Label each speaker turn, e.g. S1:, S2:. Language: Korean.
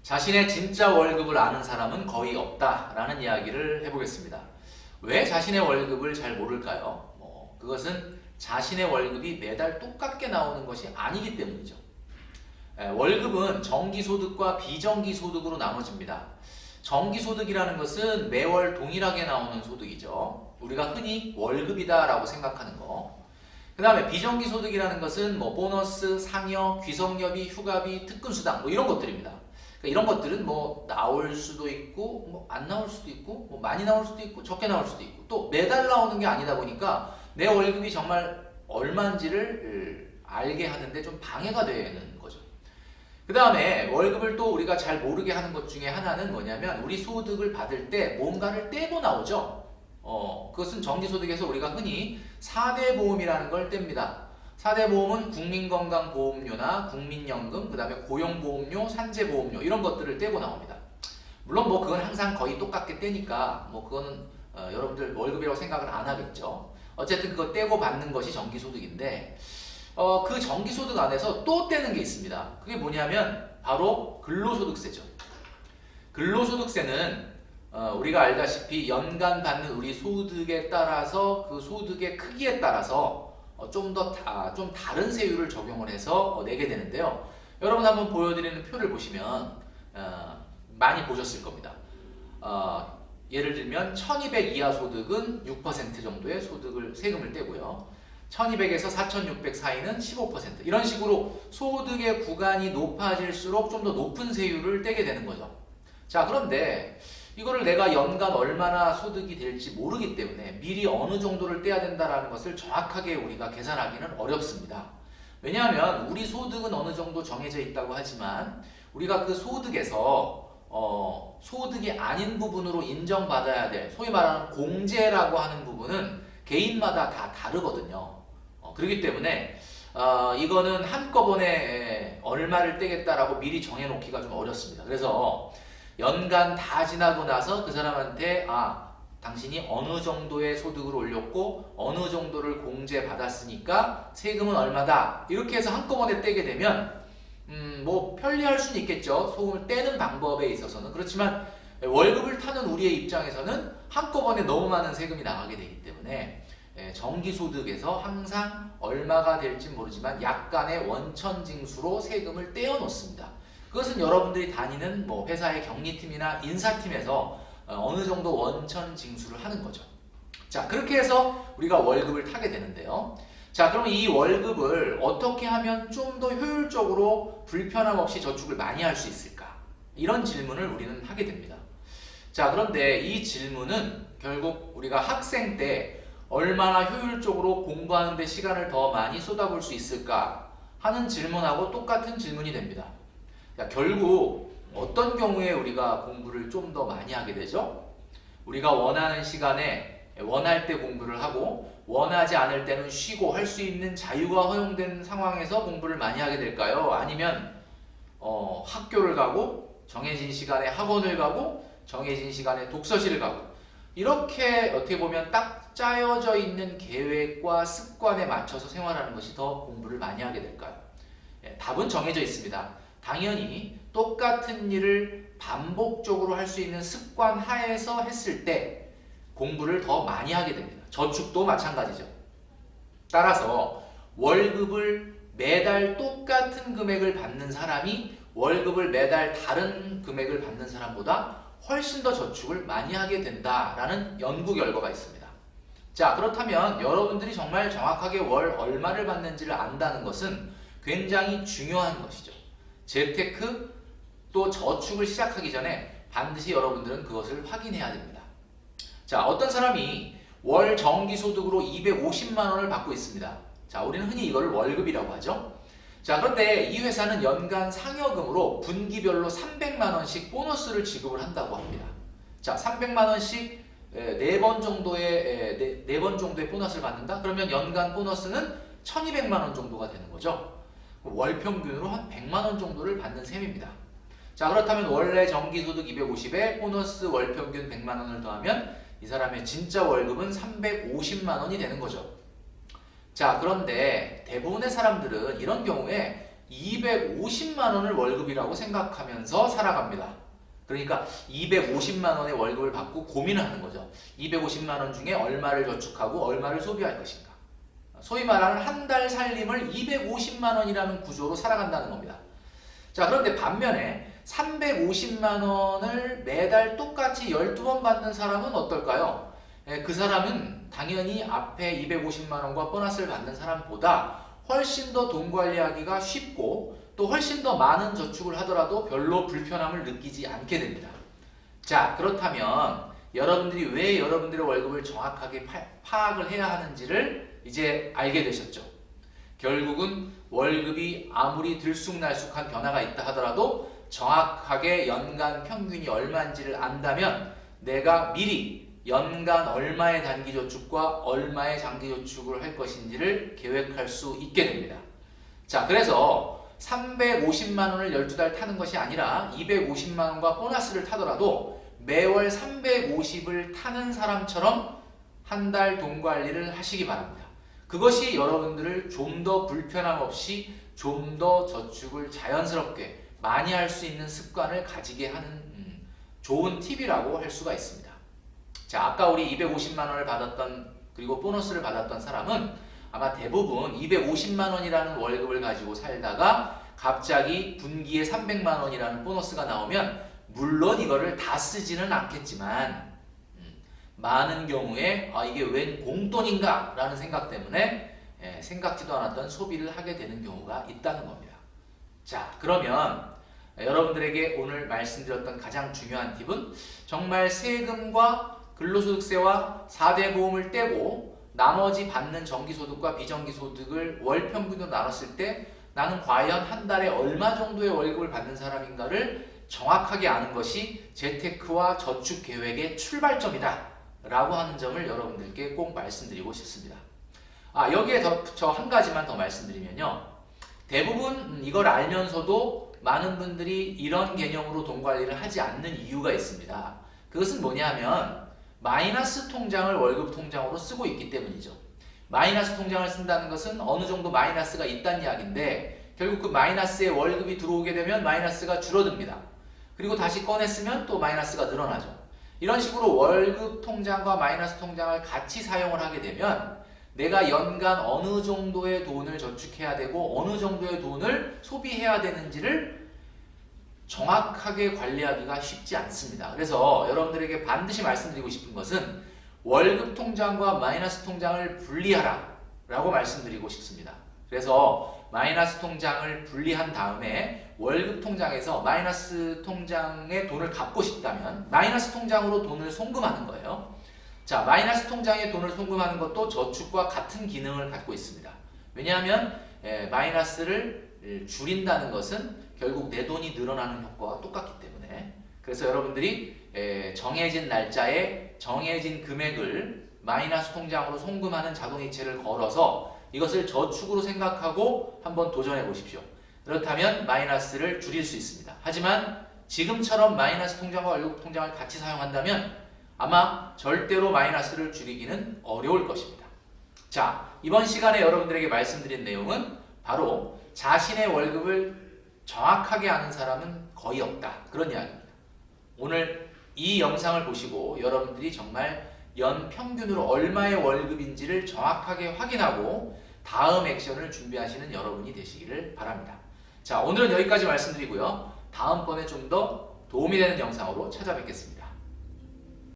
S1: 자신의 진짜 월급을 아는 사람은 거의 없다라는 이야기를 해보겠습니다. 왜 자신의 월급을 잘 모를까요? 그것은 자신의 월급이 매달 똑같게 나오는 것이 아니기 때문이죠. 월급은 정기소득과 비정기소득으로 나눠집니다. 정기소득이라는 것은 매월 동일하게 나오는 소득이죠. 우리가 흔히 월급이다라고 생각하는 거. 그 다음에 비정기소득이라는 것은 보너스, 상여, 귀성여비, 휴가비, 특근수당 이런 것들입니다. 그러니까 이런 것들은 나올 수도 있고 안 나올 수도 있고 많이 나올 수도 있고 적게 나올 수도 있고 또 매달 나오는 게 아니다 보니까 내 월급이 정말 얼마인지를 알게 하는데 좀 방해가 되는 거죠. 그 다음에 월급을 또 우리가 잘 모르게 하는 것 중에 하나는 뭐냐면 우리 소득을 받을 때 뭔가를 떼고 나오죠. 그것은 정기소득에서 우리가 흔히 4대 보험이라는 걸 뗍니다. 4대 보험은 국민건강보험료나 국민연금, 그 다음에 고용보험료, 산재보험료 이런 것들을 떼고 나옵니다. 물론 그건 항상 거의 똑같게 떼니까 그거는 여러분들 월급이라고 생각을 안 하겠죠. 어쨌든 그거 떼고 받는 것이 정기소득인데 그 정기소득 안에서 또 떼는 게 있습니다. 그게 뭐냐면 바로 근로소득세죠. 근로소득세는 우리가 알다시피 연간 받는 우리 소득에 따라서 그 소득의 크기에 따라서 좀 다른 세율을 적용을 해서 내게 되는데요. 여러분 한번 보여드리는 표를 보시면 많이 보셨을 겁니다. 예를 들면 1200 이하 소득은 6% 정도의 세금을 떼고요. 1200에서 4600 사이는 15% 이런 식으로 소득의 구간이 높아질수록 좀 더 높은 세율을 떼게 되는 거죠. 자, 그런데 이거를 내가 연간 얼마나 소득이 될지 모르기 때문에 미리 어느 정도를 떼야 된다는 것을 정확하게 우리가 계산하기는 어렵습니다. 왜냐하면 우리 소득은 어느 정도 정해져 있다고 하지만 우리가 그 소득에서 소득이 아닌 부분으로 인정받아야 될 소위 말하는 공제라고 하는 부분은 개인마다 다 다르거든요. 그렇기 때문에 이거는 한꺼번에 얼마를 떼겠다라고 미리 정해놓기가 좀 어렵습니다. 그래서 연간 다 지나고 나서 그 사람한테 당신이 어느 정도의 소득을 올렸고 어느 정도를 공제받았으니까 세금은 얼마다 이렇게 해서 한꺼번에 떼게 되면 편리할 수는 있겠죠. 소금을 떼는 방법에 있어서는. 그렇지만 월급을 타는 우리의 입장에서는 한꺼번에 너무 많은 세금이 나가게 되기 때문에 정기소득에서 항상 얼마가 될지 모르지만 약간의 원천징수로 세금을 떼어 놓습니다. 그것은 여러분들이 다니는 회사의 경리팀이나 인사팀에서 어느 정도 원천징수를 하는 거죠. 자, 그렇게 해서 우리가 월급을 타게 되는데요. 자, 그럼 이 월급을 어떻게 하면 좀 더 효율적으로 불편함 없이 저축을 많이 할 수 있을까? 이런 질문을 우리는 하게 됩니다. 자, 그런데 이 질문은 결국 우리가 학생 때 얼마나 효율적으로 공부하는 데 시간을 더 많이 쏟아볼 수 있을까 하는 질문하고 똑같은 질문이 됩니다. 자, 결국 어떤 경우에 우리가 공부를 좀 더 많이 하게 되죠? 우리가 원하는 시간에 원할 때 공부를 하고 원하지 않을 때는 쉬고 할 수 있는 자유가 허용된 상황에서 공부를 많이 하게 될까요? 아니면 학교를 가고 정해진 시간에 학원을 가고 정해진 시간에 독서실을 가고 이렇게 어떻게 보면 딱 짜여져 있는 계획과 습관에 맞춰서 생활하는 것이 더 공부를 많이 하게 될까요? 답은 정해져 있습니다. 당연히 똑같은 일을 반복적으로 할 수 있는 습관 하에서 했을 때 공부를 더 많이 하게 됩니다. 저축도 마찬가지죠. 따라서 월급을 매달 똑같은 금액을 받는 사람이 월급을 매달 다른 금액을 받는 사람보다 훨씬 더 저축을 많이 하게 된다라는 연구 결과가 있습니다. 자, 그렇다면 여러분들이 정말 정확하게 월 얼마를 받는지를 안다는 것은 굉장히 중요한 것이죠. 재테크 또 저축을 시작하기 전에 반드시 여러분들은 그것을 확인해야 됩니다. 자, 어떤 사람이 월 정기소득으로 250만 원을 받고 있습니다. 자, 우리는 흔히 이걸 월급이라고 하죠. 자, 그런데 이 회사는 연간 상여금으로 분기별로 300만 원씩 보너스를 지급을 한다고 합니다. 자, 300만 원씩 4번 정도의 보너스를 받는다? 그러면 연간 보너스는 1200만 원 정도가 되는 거죠. 월 평균으로 한 100만 원 정도를 받는 셈입니다. 자, 그렇다면 원래 정기소득 250에 보너스 월 평균 100만 원을 더하면 이 사람의 진짜 월급은 350만 원이 되는 거죠. 자, 그런데 대부분의 사람들은 이런 경우에 250만 원을 월급이라고 생각하면서 살아갑니다. 그러니까 250만 원의 월급을 받고 고민을 하는 거죠. 250만 원 중에 얼마를 저축하고 얼마를 소비할 것인가. 소위 말하는 한 달 살림을 250만 원이라는 구조로 살아간다는 겁니다. 자, 그런데 반면에 350만 원을 매달 똑같이 12번 받는 사람은 어떨까요? 그 사람은 당연히 앞에 250만 원과 보너스를 받는 사람보다 훨씬 더 돈 관리하기가 쉽고 또 훨씬 더 많은 저축을 하더라도 별로 불편함을 느끼지 않게 됩니다. 자, 그렇다면 여러분들이 왜 여러분들의 월급을 정확하게 파악을 해야 하는지를 이제 알게 되셨죠. 결국은 월급이 아무리 들쑥날쑥한 변화가 있다 하더라도 정확하게 연간 평균이 얼마인지를 안다면 내가 미리 연간 얼마의 단기 저축과 얼마의 장기 저축을 할 것인지를 계획할 수 있게 됩니다. 자, 그래서 350만 원을 12달 타는 것이 아니라 250만 원과 보너스를 타더라도 매월 350을 타는 사람처럼 한 달 돈 관리를 하시기 바랍니다. 그것이 여러분들을 좀 더 불편함 없이 좀 더 저축을 자연스럽게 많이 할 수 있는 습관을 가지게 하는 좋은 팁이라고 할 수가 있습니다. 자, 아까 우리 250만 원을 받았던 그리고 보너스를 받았던 사람은 아마 대부분 250만 원이라는 월급을 가지고 살다가 갑자기 분기에 300만 원이라는 보너스가 나오면 물론 이거를 다 쓰지는 않겠지만 많은 경우에 이게 웬 공돈인가 라는 생각 때문에 생각지도 않았던 소비를 하게 되는 경우가 있다는 겁니다. 자, 그러면 여러분들에게 오늘 말씀드렸던 가장 중요한 팁은 정말 세금과 근로소득세와 4대 보험을 떼고 나머지 받는 정기소득과 비정기소득을 월 평균으로 나눴을 때 나는 과연 한 달에 얼마 정도의 월급을 받는 사람인가를 정확하게 아는 것이 재테크와 저축 계획의 출발점이다 라고 하는 점을 여러분들께 꼭 말씀드리고 싶습니다. 여기에 저 한 가지만 더 말씀드리면요. 대부분 이걸 알면서도 많은 분들이 이런 개념으로 돈 관리를 하지 않는 이유가 있습니다. 그것은 뭐냐면 마이너스 통장을 월급 통장으로 쓰고 있기 때문이죠. 마이너스 통장을 쓴다는 것은 어느 정도 마이너스가 있다는 이야기인데 결국 그 마이너스에 월급이 들어오게 되면 마이너스가 줄어듭니다. 그리고 다시 꺼내 쓰면 또 마이너스가 늘어나죠. 이런 식으로 월급 통장과 마이너스 통장을 같이 사용을 하게 되면 내가 연간 어느 정도의 돈을 저축해야 되고 어느 정도의 돈을 소비해야 되는지를 정확하게 관리하기가 쉽지 않습니다. 그래서 여러분들에게 반드시 말씀드리고 싶은 것은 월급 통장과 마이너스 통장을 분리하라 라고 말씀드리고 싶습니다. 그래서 마이너스 통장을 분리한 다음에 월급 통장에서 마이너스 통장에 돈을 갚고 싶다면 마이너스 통장으로 돈을 송금하는 거예요. 자, 마이너스 통장에 돈을 송금하는 것도 저축과 같은 기능을 갖고 있습니다. 왜냐하면 마이너스를 줄인다는 것은 결국 내 돈이 늘어나는 효과와 똑같기 때문에 그래서 여러분들이 정해진 날짜에 정해진 금액을 마이너스 통장으로 송금하는 자동이체를 걸어서 이것을 저축으로 생각하고 한번 도전해 보십시오. 그렇다면 마이너스를 줄일 수 있습니다. 하지만 지금처럼 마이너스 통장과 월급 통장을 같이 사용한다면 아마 절대로 마이너스를 줄이기는 어려울 것입니다. 자, 이번 시간에 여러분들에게 말씀드린 내용은 바로 자신의 월급을 정확하게 아는 사람은 거의 없다. 그런 이야기입니다. 오늘 이 영상을 보시고 여러분들이 정말 연 평균으로 얼마의 월급인지를 정확하게 확인하고 다음 액션을 준비하시는 여러분이 되시기를 바랍니다. 자, 오늘은 여기까지 말씀드리고요. 다음번에 좀 더 도움이 되는 영상으로 찾아뵙겠습니다.